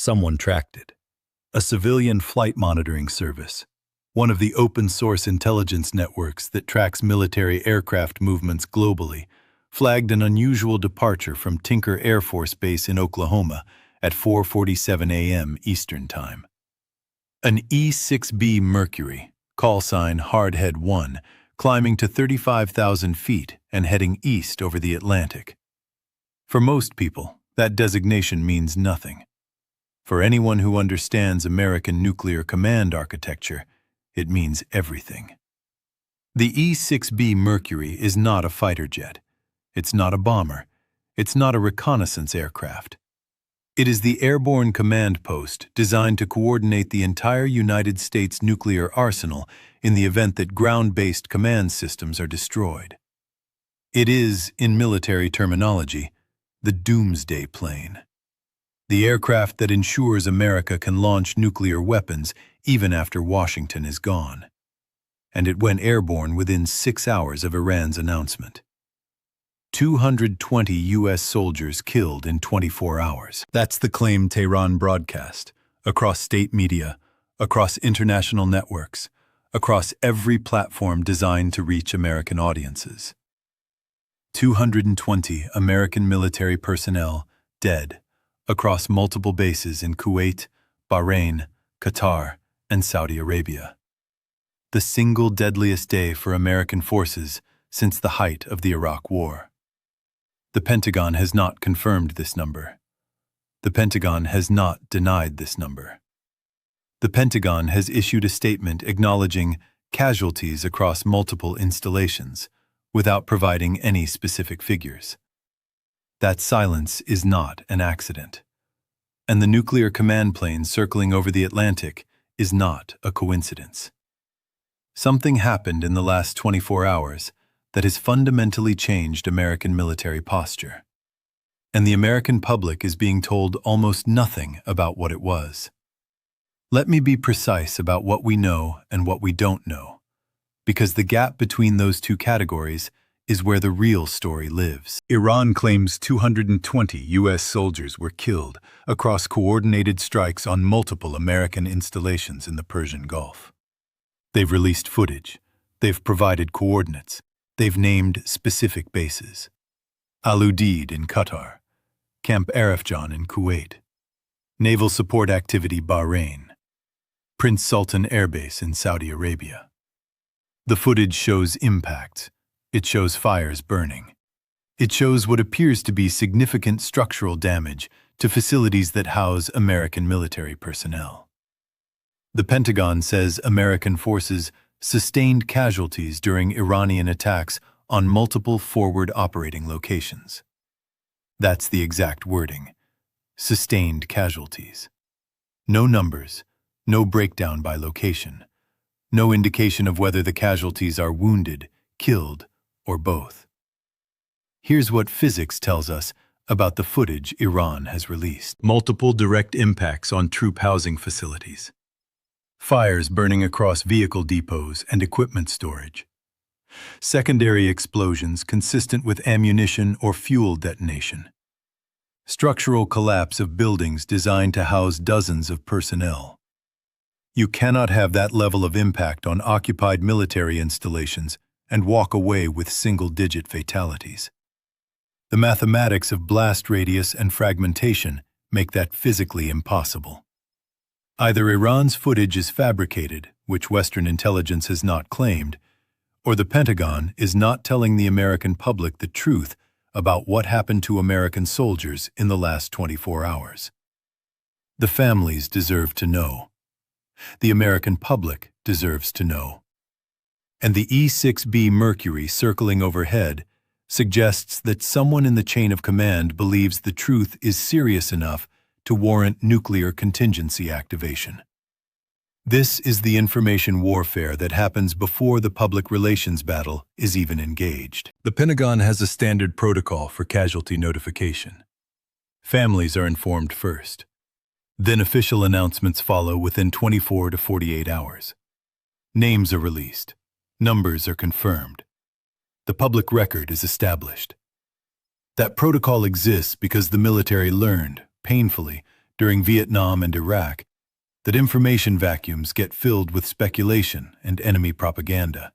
Someone tracked it. A civilian flight monitoring service, one of the open-source intelligence networks that tracks military aircraft movements globally, flagged an unusual departure from Tinker Air Force Base in Oklahoma at 4:47 a.m. Eastern Time. An E-6B Mercury, call sign Hardhead 1, climbing to 35,000 feet and heading east over the Atlantic. For most people, that designation means nothing. For anyone who understands American nuclear command architecture, it means everything. The E-6B Mercury is not a fighter jet. It's not a bomber. It's not a reconnaissance aircraft. It is the airborne command post designed to coordinate the entire United States nuclear arsenal in the event that ground-based command systems are destroyed. It is, in military terminology, the doomsday plane. The aircraft that ensures America can launch nuclear weapons even after Washington is gone. And it went airborne within 6 hours of Iran's announcement. 220 U.S. soldiers killed in 24 hours. That's the claim Tehran broadcast, across state media, across international networks, across every platform designed to reach American audiences. 220 American military personnel dead across multiple bases in Kuwait, Bahrain, Qatar, and Saudi Arabia. The single deadliest day for American forces since the height of the Iraq War. The Pentagon has not confirmed this number. The Pentagon has not denied this number. The Pentagon has issued a statement acknowledging casualties across multiple installations without providing any specific figures. That silence is not an accident. And the nuclear command plane circling over the Atlantic is not a coincidence. Something happened in the last 24 hours that has fundamentally changed American military posture. And the American public is being told almost nothing about what it was. Let me be precise about what we know and what we don't know, because the gap between those two categories is where the real story lives. Iran claims 220 U.S. soldiers were killed across coordinated strikes on multiple American installations in the Persian Gulf. They've released footage. They've provided coordinates. They've named specific bases. Al Udeid in Qatar, Camp Arifjan in Kuwait, Naval Support Activity Bahrain, Prince Sultan Air Base in Saudi Arabia. The footage shows impacts. It shows fires burning. It shows what appears to be significant structural damage to facilities that house American military personnel. The Pentagon says American forces sustained casualties during Iranian attacks on multiple forward operating locations. That's the exact wording. Sustained casualties. No numbers, no breakdown by location, no indication of whether the casualties are wounded, killed, or both. Here's what physics tells us about the footage Iran has released. Multiple direct impacts on troop housing facilities. Fires burning across vehicle depots and equipment storage. Secondary explosions consistent with ammunition or fuel detonation. Structural collapse of buildings designed to house dozens of personnel. You cannot have that level of impact on occupied military installations and walk away with single-digit fatalities. The mathematics of blast radius and fragmentation make that physically impossible. Either Iran's footage is fabricated, which Western intelligence has not claimed, or the Pentagon is not telling the American public the truth about what happened to American soldiers in the last 24 hours. The families deserve to know. The American public deserves to know. And the E-6B Mercury circling overhead suggests that someone in the chain of command believes the truth is serious enough to warrant nuclear contingency activation. This is the information warfare that happens before the public relations battle is even engaged. The Pentagon has a standard protocol for casualty notification. Families are informed first. Then official announcements follow within 24 to 48 hours. Names are released. Numbers are confirmed. The public record is established. That protocol exists because the military learned, painfully, during Vietnam and Iraq, that information vacuums get filled with speculation and enemy propaganda.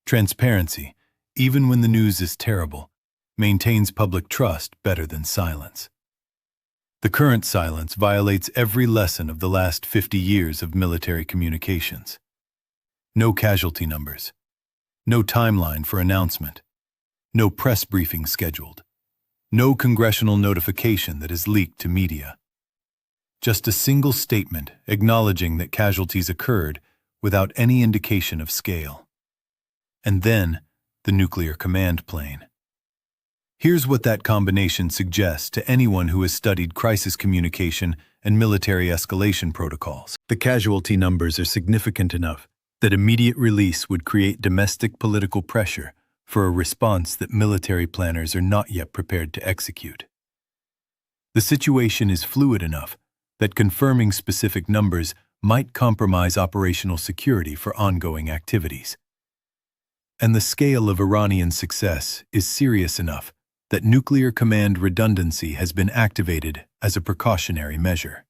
Transparency, even when the news is terrible, maintains public trust better than silence. The current silence violates every lesson of the last 50 years of military communications. No casualty numbers. No timeline for announcement. No press briefing scheduled. No congressional notification that is leaked to media. Just a single statement acknowledging that casualties occurred without any indication of scale. And then, the nuclear command plane. Here's what that combination suggests to anyone who has studied crisis communication and military escalation protocols. The casualty numbers are significant enough that immediate release would create domestic political pressure for a response that military planners are not yet prepared to execute. The situation is fluid enough that confirming specific numbers might compromise operational security for ongoing activities. And the scale of Iranian success is serious enough that nuclear command redundancy has been activated as a precautionary measure.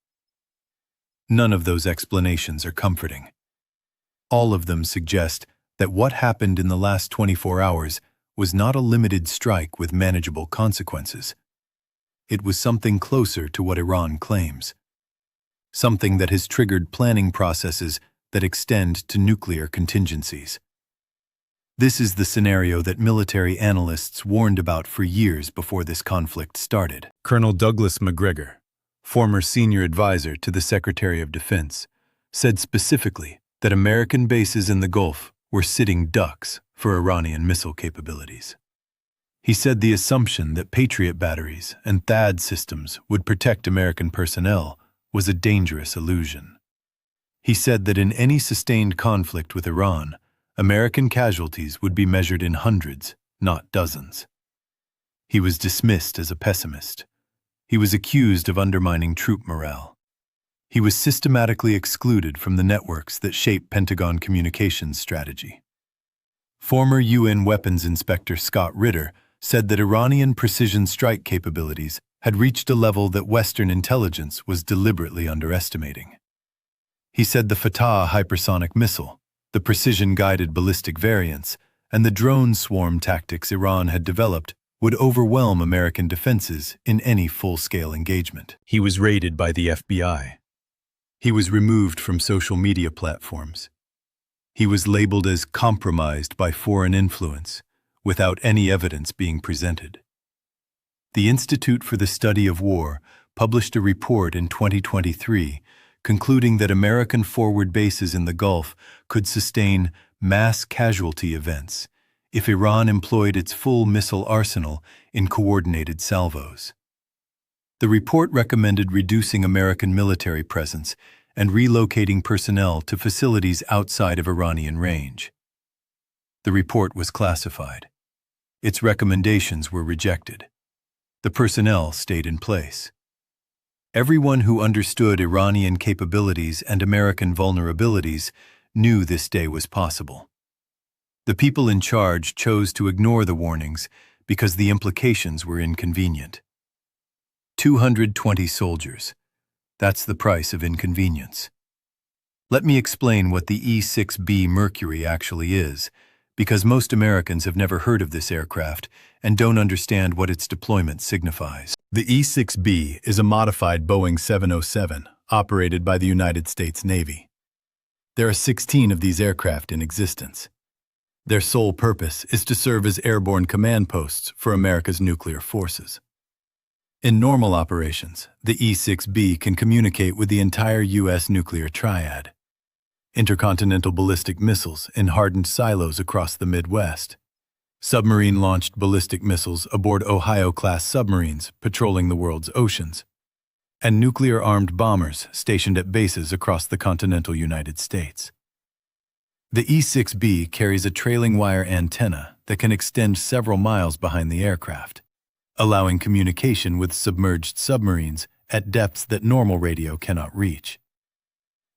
None of those explanations are comforting. All of them suggest that what happened in the last 24 hours was not a limited strike with manageable consequences. It was something closer to what Iran claims. Something that has triggered planning processes that extend to nuclear contingencies. This is the scenario that military analysts warned about for years before this conflict started. Colonel Douglas Macgregor, former senior advisor to the Secretary of Defense, said specifically that American bases in the Gulf were sitting ducks for Iranian missile capabilities. He said the assumption that Patriot batteries and THAAD systems would protect American personnel was a dangerous illusion. He said that in any sustained conflict with Iran, American casualties would be measured in hundreds, not dozens. He was dismissed as a pessimist. He was accused of undermining troop morale. He was systematically excluded from the networks that shape Pentagon communications strategy. Former UN weapons inspector Scott Ritter said that Iranian precision strike capabilities had reached a level that Western intelligence was deliberately underestimating. He said the Fatah hypersonic missile, the precision-guided ballistic variants, and the drone swarm tactics Iran had developed would overwhelm American defenses in any full-scale engagement. He was raided by the FBI. He was removed from social media platforms. He was labeled as compromised by foreign influence, without any evidence being presented. The Institute for the Study of War published a report in 2023 concluding that American forward bases in the Gulf could sustain mass casualty events if Iran employed its full missile arsenal in coordinated salvos. The report recommended reducing American military presence and relocating personnel to facilities outside of Iranian range. The report was classified. Its recommendations were rejected. The personnel stayed in place. Everyone who understood Iranian capabilities and American vulnerabilities knew this day was possible. The people in charge chose to ignore the warnings because the implications were inconvenient. 220 soldiers. That's the price of inconvenience. Let me explain what the E-6B Mercury actually is, because most Americans have never heard of this aircraft and don't understand what its deployment signifies. The E-6B is a modified Boeing 707 operated by the United States Navy. There are 16 of these aircraft in existence. Their sole purpose is to serve as airborne command posts for America's nuclear forces. In normal operations, the E-6B can communicate with the entire U.S. nuclear triad. Intercontinental ballistic missiles in hardened silos across the Midwest, submarine-launched ballistic missiles aboard Ohio-class submarines patrolling the world's oceans, and nuclear-armed bombers stationed at bases across the continental United States. The E-6B carries a trailing wire antenna that can extend several miles behind the aircraft, allowing communication with submerged submarines at depths that normal radio cannot reach.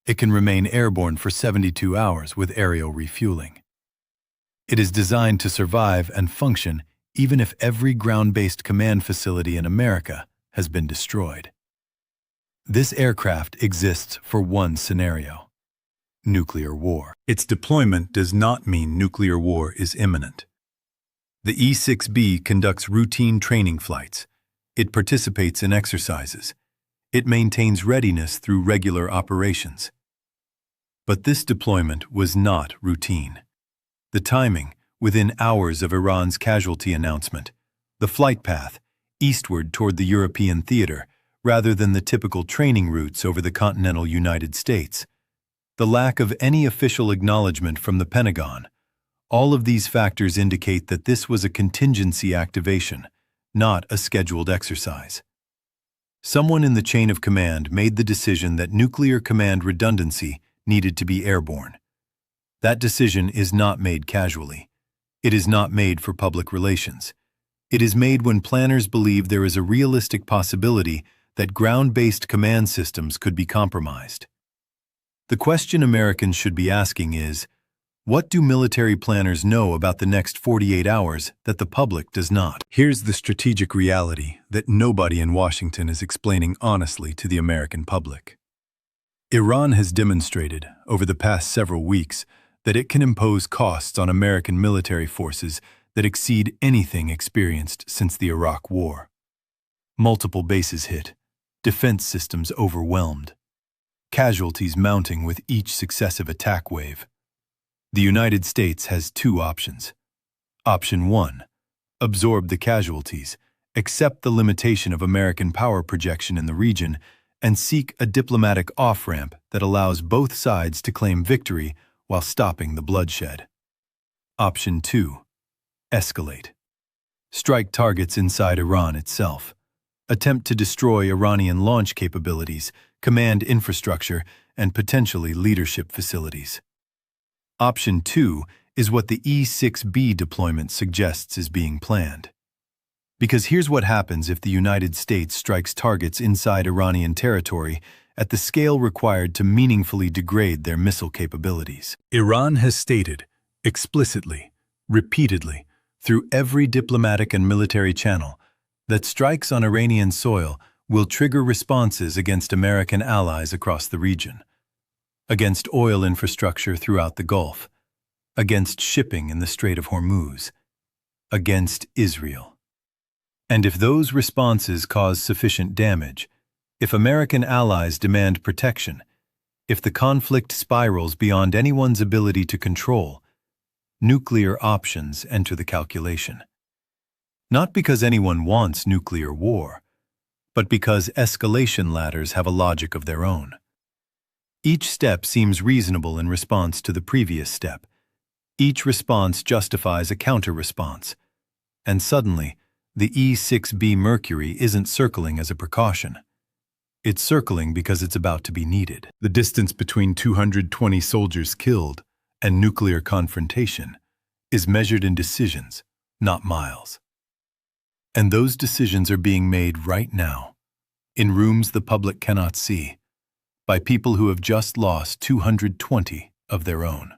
It can remain airborne for 72 hours with aerial refueling. It is designed to survive and function even if every ground-based command facility in America has been destroyed. This aircraft exists for one scenario: nuclear war. Its deployment does not mean nuclear war is imminent. The E-6B conducts routine training flights. It participates in exercises. It maintains readiness through regular operations. But this deployment was not routine. The timing, within hours of Iran's casualty announcement, the flight path, eastward toward the European theater, rather than the typical training routes over the continental United States, the lack of any official acknowledgement from the Pentagon, all of these factors indicate that this was a contingency activation, not a scheduled exercise. Someone in the chain of command made the decision that nuclear command redundancy needed to be airborne. That decision is not made casually. It is not made for public relations. It is made when planners believe there is a realistic possibility that ground-based command systems could be compromised. The question Americans should be asking is, what do military planners know about the next 48 hours that the public does not? Here's the strategic reality that nobody in Washington is explaining honestly to the American public. Iran has demonstrated, over the past several weeks, that it can impose costs on American military forces that exceed anything experienced since the Iraq War. Multiple bases hit, defense systems overwhelmed, casualties mounting with each successive attack wave. The United States has two options. Option 1, absorb the casualties, accept the limitation of American power projection in the region, and seek a diplomatic off-ramp that allows both sides to claim victory while stopping the bloodshed. Option 2, escalate. Strike targets inside Iran itself. Attempt to destroy Iranian launch capabilities, command infrastructure, and potentially leadership facilities. Option 2 is what the E-6B deployment suggests is being planned. Because here's what happens if the United States strikes targets inside Iranian territory at the scale required to meaningfully degrade their missile capabilities. Iran has stated, explicitly, repeatedly, through every diplomatic and military channel, that strikes on Iranian soil will trigger responses against American allies across the region, against oil infrastructure throughout the Gulf, against shipping in the Strait of Hormuz, against Israel. And if those responses cause sufficient damage, if American allies demand protection, if the conflict spirals beyond anyone's ability to control, nuclear options enter the calculation. Not because anyone wants nuclear war, but because escalation ladders have a logic of their own. Each step seems reasonable in response to the previous step. Each response justifies a counter-response. And suddenly, the E-6B Mercury isn't circling as a precaution. It's circling because it's about to be needed. The distance between 220 soldiers killed and nuclear confrontation is measured in decisions, not miles. And those decisions are being made right now, in rooms the public cannot see, by people who have just lost 220 of their own.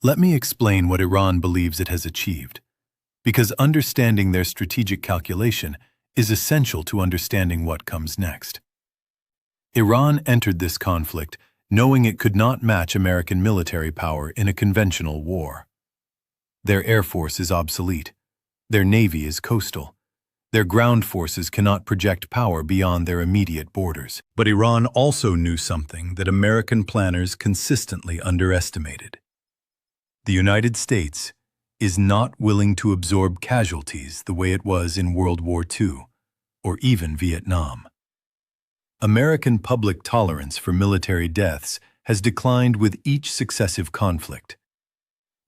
Let me explain what Iran believes it has achieved, because understanding their strategic calculation is essential to understanding what comes next. Iran entered this conflict knowing it could not match American military power in a conventional war. Their air force is obsolete. Their navy is coastal. Their ground forces cannot project power beyond their immediate borders. But Iran also knew something that American planners consistently underestimated. The United States is not willing to absorb casualties the way it was in World War II, or even Vietnam. American public tolerance for military deaths has declined with each successive conflict.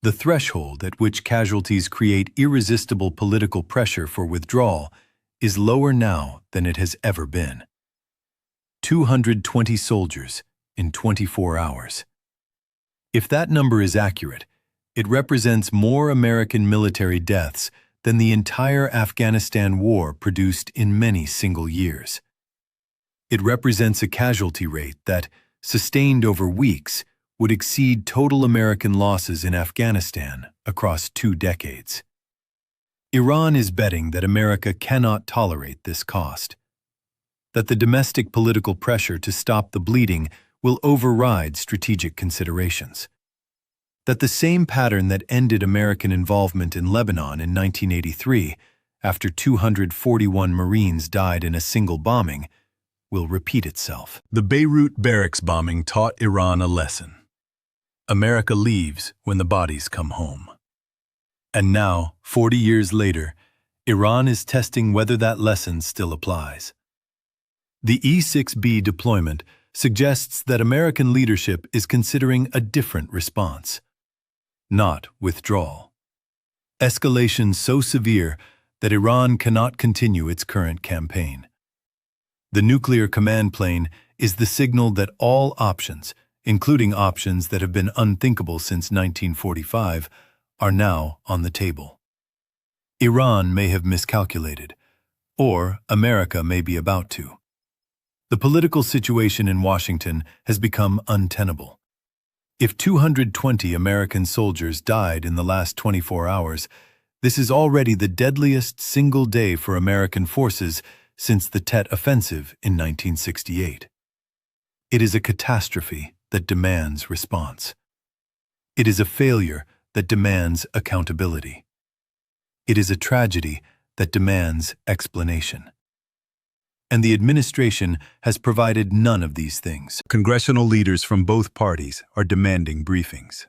The threshold at which casualties create irresistible political pressure for withdrawal is lower now than it has ever been. 220 soldiers in 24 hours. If that number is accurate, it represents more American military deaths than the entire Afghanistan war produced in many single years. It represents a casualty rate that, sustained over weeks, would exceed total American losses in Afghanistan across 2 decades. Iran is betting that America cannot tolerate this cost. that the domestic political pressure to stop the bleeding will override strategic considerations. That the same pattern that ended American involvement in Lebanon in 1983, after 241 Marines died in a single bombing, will repeat itself. The Beirut barracks bombing taught Iran a lesson. America leaves when the bodies come home. And now, 40 years later, Iran is testing whether that lesson still applies. The E-6B deployment suggests that American leadership is considering a different response. Not withdrawal. Escalation so severe that Iran cannot continue its current campaign. The nuclear command plane is the signal that all options, including options that have been unthinkable since 1945, are now on the table. Iran may have miscalculated, or America may be about to. The political situation in Washington has become untenable. If 220 American soldiers died in the last 24 hours, this is already the deadliest single day for American forces since the Tet Offensive in 1968. It is a catastrophe that demands response. It is a failure that demands accountability. It is a tragedy that demands explanation. And the administration has provided none of these things. Congressional leaders from both parties are demanding briefings.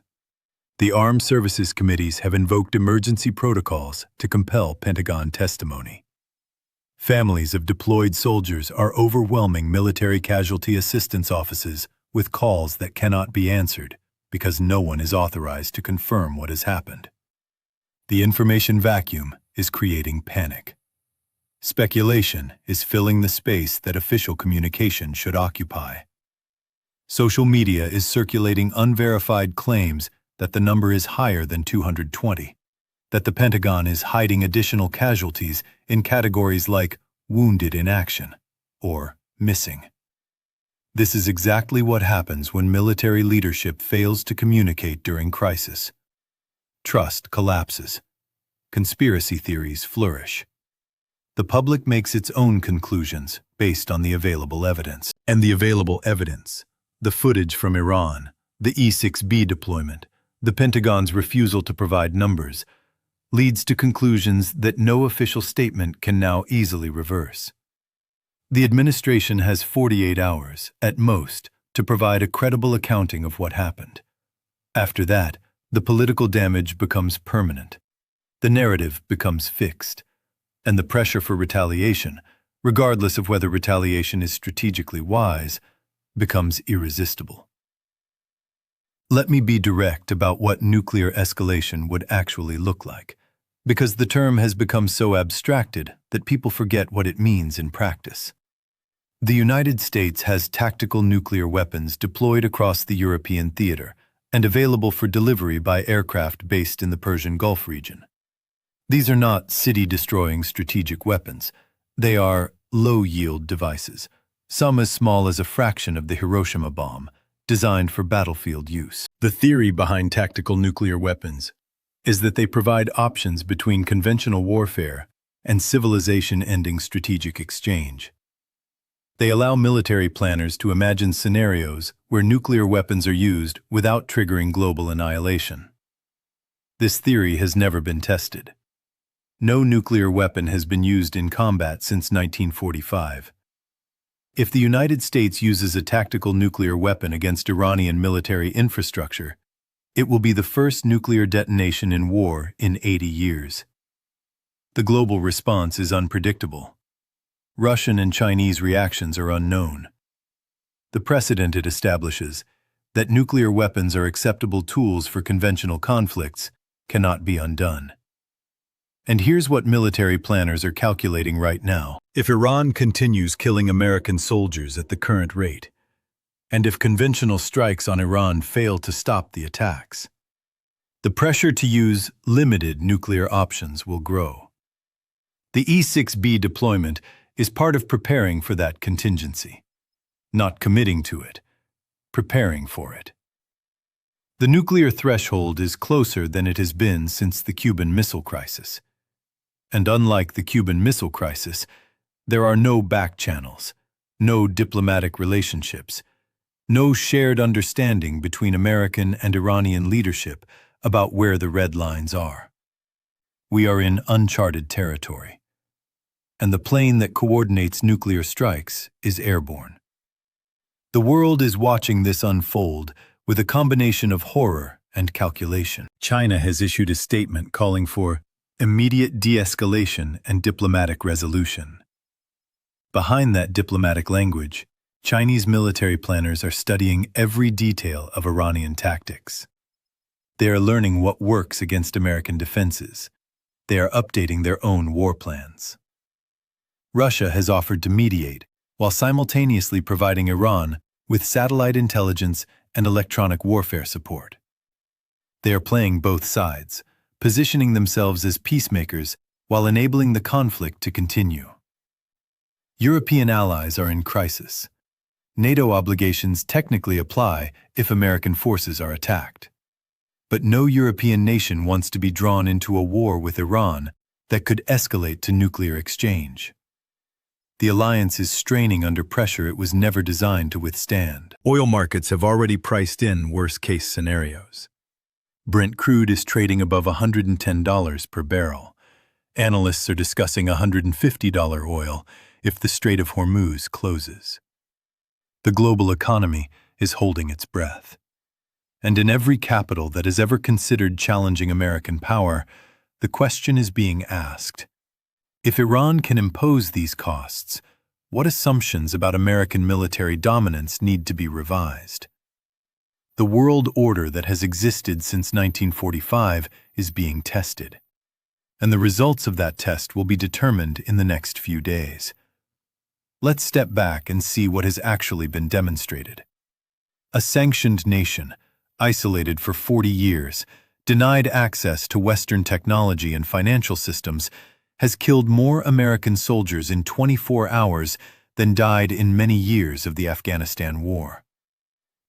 The Armed Services Committees have invoked emergency protocols to compel Pentagon testimony. Families of deployed soldiers are overwhelming military casualty assistance offices with calls that cannot be answered because no one is authorized to confirm what has happened. The information vacuum is creating panic. Speculation is filling the space that official communication should occupy. Social media is circulating unverified claims that the number is higher than 220, that the Pentagon is hiding additional casualties in categories like wounded in action or missing. This is exactly what happens when military leadership fails to communicate during crisis. Trust collapses. Conspiracy theories flourish. The public makes its own conclusions based on the available evidence. And the available evidence, the footage from Iran, the E-6B deployment, the Pentagon's refusal to provide numbers, leads to conclusions that no official statement can now easily reverse. The administration has 48 hours, at most, to provide a credible accounting of what happened. After that, the political damage becomes permanent. The narrative becomes fixed. And the pressure for retaliation, regardless of whether retaliation is strategically wise, becomes irresistible. Let me be direct about what nuclear escalation would actually look like, because the term has become so abstracted that people forget what it means in practice. The United States has tactical nuclear weapons deployed across the European theater and available for delivery by aircraft based in the Persian Gulf region. These are not city-destroying strategic weapons. They are low-yield devices, some as small as a fraction of the Hiroshima bomb, designed for battlefield use. The theory behind tactical nuclear weapons is that they provide options between conventional warfare and civilization-ending strategic exchange. They allow military planners to imagine scenarios where nuclear weapons are used without triggering global annihilation. This theory has never been tested. No nuclear weapon has been used in combat since 1945. If the United States uses a tactical nuclear weapon against Iranian military infrastructure, it will be the first nuclear detonation in war in 80 years. The global response is unpredictable. Russian and Chinese reactions are unknown. The precedent it establishes, that nuclear weapons are acceptable tools for conventional conflicts, cannot be undone. And here's what military planners are calculating right now. If Iran continues killing American soldiers at the current rate, and if conventional strikes on Iran fail to stop the attacks, the pressure to use limited nuclear options will grow. The E-6B deployment is part of preparing for that contingency, not committing to it, preparing for it. The nuclear threshold is closer than it has been since the Cuban Missile Crisis. And unlike the Cuban Missile Crisis, there are no back channels, no diplomatic relationships, no shared understanding between American and Iranian leadership about where the red lines are. We are in uncharted territory, and the plane that coordinates nuclear strikes is airborne. The world is watching this unfold with a combination of horror and calculation. China has issued a statement calling for immediate de-escalation and diplomatic resolution. Behind that diplomatic language, Chinese military planners are studying every detail of Iranian tactics. They are learning what works against American defenses. They are updating their own war plans. Russia has offered to mediate, while simultaneously providing Iran with satellite intelligence and electronic warfare support. They are playing both sides, positioning themselves as peacemakers while enabling the conflict to continue. European allies are in crisis. NATO obligations technically apply if American forces are attacked. But no European nation wants to be drawn into a war with Iran that could escalate to nuclear exchange. The alliance is straining under pressure it was never designed to withstand. Oil markets have already priced in worst-case scenarios. Brent crude is trading above $110 per barrel. Analysts are discussing $150 oil if the Strait of Hormuz closes. The global economy is holding its breath. And in every capital that has ever considered challenging American power, the question is being asked: if Iran can impose these costs, what assumptions about American military dominance need to be revised? The world order that has existed since 1945 is being tested, and the results of that test will be determined in the next few days. Let's step back and see what has actually been demonstrated. A sanctioned nation, isolated for 40 years, denied access to Western technology and financial systems, has killed more American soldiers in 24 hours than died in many years of the Afghanistan war.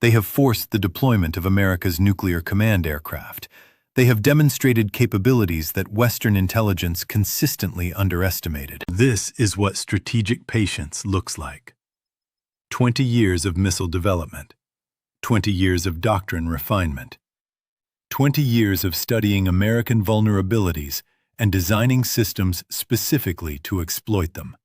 They have forced the deployment of America's nuclear command aircraft. They have demonstrated capabilities that Western intelligence consistently underestimated. This is what strategic patience looks like. 20 years of missile development, 20 years of doctrine refinement, 20 years of studying American vulnerabilities and designing systems specifically to exploit them.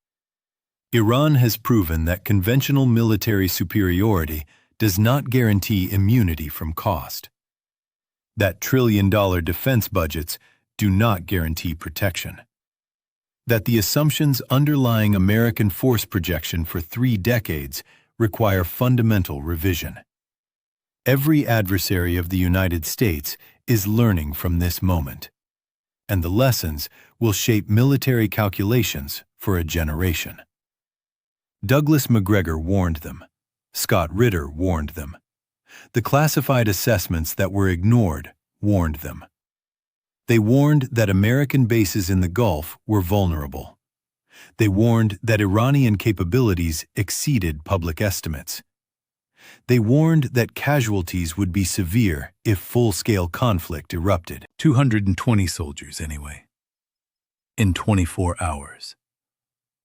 Iran has proven that conventional military superiority does not guarantee immunity from cost. That trillion-dollar defense budgets do not guarantee protection. That the assumptions underlying American force projection for 3 decades require fundamental revision. Every adversary of the United States is learning from this moment, and the lessons will shape military calculations for a generation. Douglas MacGregor warned them. Scott Ritter warned them. The classified assessments that were ignored warned them. They warned that American bases in the Gulf were vulnerable. They warned that Iranian capabilities exceeded public estimates. They warned that casualties would be severe if full-scale conflict erupted. 220 soldiers, anyway. In 24 hours.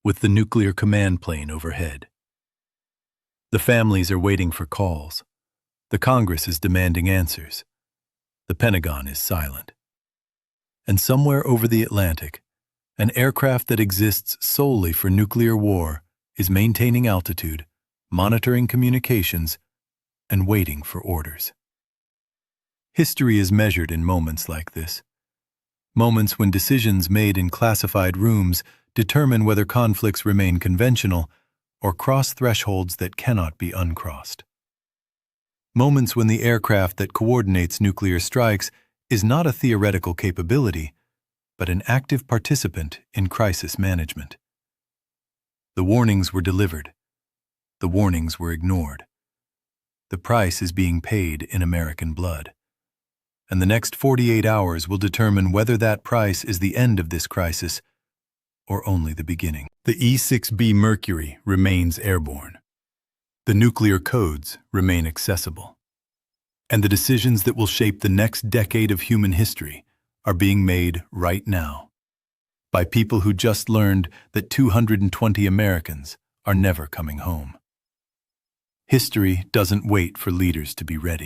With the nuclear command plane overhead. The families are waiting for calls. The Congress is demanding answers. The Pentagon is silent. And somewhere over the Atlantic, an aircraft that exists solely for nuclear war is maintaining altitude, monitoring communications, and waiting for orders. History is measured in moments like this. Moments when decisions made in classified rooms determine whether conflicts remain conventional or cross thresholds that cannot be uncrossed. Moments when the aircraft that coordinates nuclear strikes is not a theoretical capability, but an active participant in crisis management. The warnings were delivered. The warnings were ignored. The price is being paid in American blood. And the next 48 hours will determine whether that price is the end of this crisis or only the beginning. The E-6B Mercury remains airborne. The nuclear codes remain accessible. And the decisions that will shape the next decade of human history are being made right now by people who just learned that 220 Americans are never coming home. History doesn't wait for leaders to be ready.